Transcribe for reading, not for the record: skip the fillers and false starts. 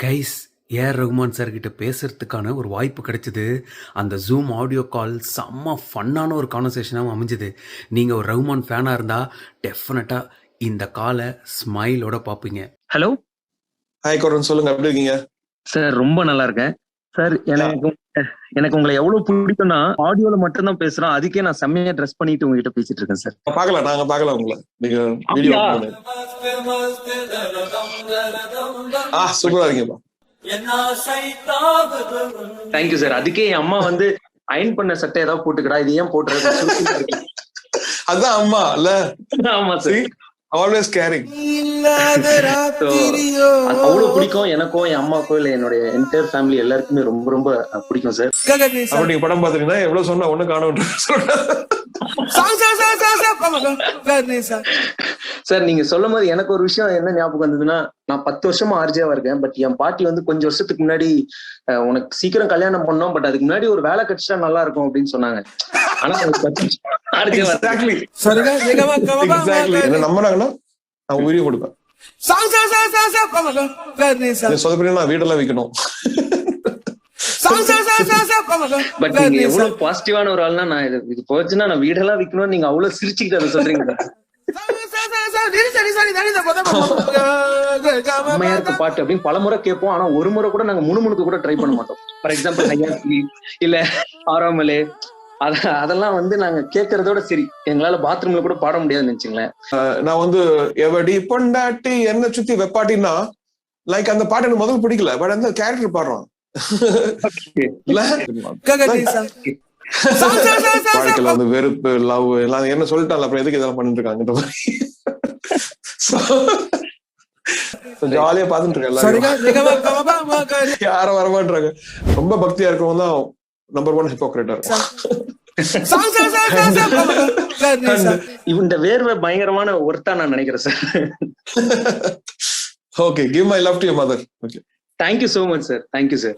Guys AR Rahman sir கிட்ட பேசுறதுக்கான ஒரு வாய்ப்பு கிடைச்சிது. அந்த ஜூம் ஆடியோ கால் செம்ம ஃபன்னான ஒரு கான்வர்சேஷனாகவும் அமைஞ்சுது. நீங்கள் ஒரு ரகுமான் ஃபேனாக இருந்தால் டெஃபினட்டாக இந்த காலை ஸ்மைலோட பார்ப்பீங்க. ஹலோ ஹாய் கருண், சொல்லுங்க, எப்படி இருக்கீங்க? சார், ரொம்ப நல்லா இருக்கேன் சார். எனக்கு உங்களை எவ்வளவு பிடிக்கும்னா ஆடியோல மட்டும் தான் பேசுறோம். அதுக்கே நான் செம்மையா ட்ரெஸ் பண்ணிட்டு உங்ககிட்ட பேசிட்டு இருக்கேன் சார். பார்க்கலாம், நாங்க பார்க்கலாம் உங்களை. நீங்க வீடியோ சூப்பரா இருக்கீங்க. Thank you sir. அதுக்கே என் அம்மா வந்து அயன் பண்ண சட்டை ஏதாவது போட்டுக்கடா, இது ஏன் போட்டுறது? அதான் அம்மா இல்ல? ஆமா சார், ஆல்வேஸ் கேரிங். அவ்வளவு பிடிக்கும் எனக்கும், என் அம்மாக்கும், இல்ல என்னோட என்டையர் ஃபேமிலி எல்லாருக்குமே ரொம்ப ரொம்ப பிடிக்கும் சார். அப்ப நீங்க படம் பாத்தீங்கன்னா எவ்வளவு சொன்னா ஒண்ணு காணும் சார். நீங்க சொல்லும் போது எனக்கு ஒரு விஷயம் என்ன ஞாபகம் வந்ததுன்னா, நான் 10 வருஷமா ஆர்ஜியாவா இருக்கேன். பட் என் பாட்டி வந்து கொஞ்சம் வருஷத்துக்கு முன்னாடி உனக்கு சீக்கிரம் கல்யாணம் பண்ணோம், பட் அதுக்கு முன்னாடி ஒரு வேலை கிடைச்சா நல்லா இருக்கும் அப்படின்னு சொன்னாங்க. ஆனா என்ன நம்பினாங்கன்னா நான் உயிரியை கொடுப்பேன். நான் வீடெல்லாம் விற்கணும். பட் நீங்க எவ்வளவு பாசிட்டிவான ஒரு ஆள்னா, நான் இது போச்சுன்னா நான் வீடெல்லாம் விற்கணும்னு நீங்க அவ்வளவு சிரிச்சுக்கிட்டு அதை சொல்றீங்க. அம்மையாருக்கு பாட்டு அப்படின்னு பலமுறை கேட்போம். ஆனா ஒரு முறை கூட நாங்க முணுமுணுக்கு கூட ட்ரை பண்ண மாட்டோம். ஃபார் எக்ஸாம்பிள் இல்ல ஆறாமலே அதெல்லாம் வந்து நாங்க கேட்கறதோட சரி, எங்களால பாத்ரூம்ல கூட பாட முடியாதுன்னு நினைச்சுங்களேன். நான் வந்து எவடி பொண்டாட்டி என்ன சுத்தி வெப்பாட்டின்னா லைக் அந்த பாட்டு எனக்கு முதல்ல பிடிக்கல. பட் அந்த கேரக்டர் பாடுறான் வாழ்க்கையில வந்து வெறுப்பு, லவ் எல்லாம் என்ன சொல்லிட்டாங்க, அப்புறம் எதுக்கு இதெல்லாம் பண்ணிட்டு இருக்காங்க ஜாலியா பாத்துட்டு இருக்கேன். யாரும் வரமாட்டாங்க. ரொம்ப பக்தியா இருக்கவங்க தான் நம்பர் 1 ஹிப்போக்ரேட்டா இருக்கும். இந்த வேர்வை பயங்கரமான ஒர்த்தா நான் நினைக்கிறேன் sir. Okay, give my love to your mother. Okay, thank you so much sir. Thank you sir.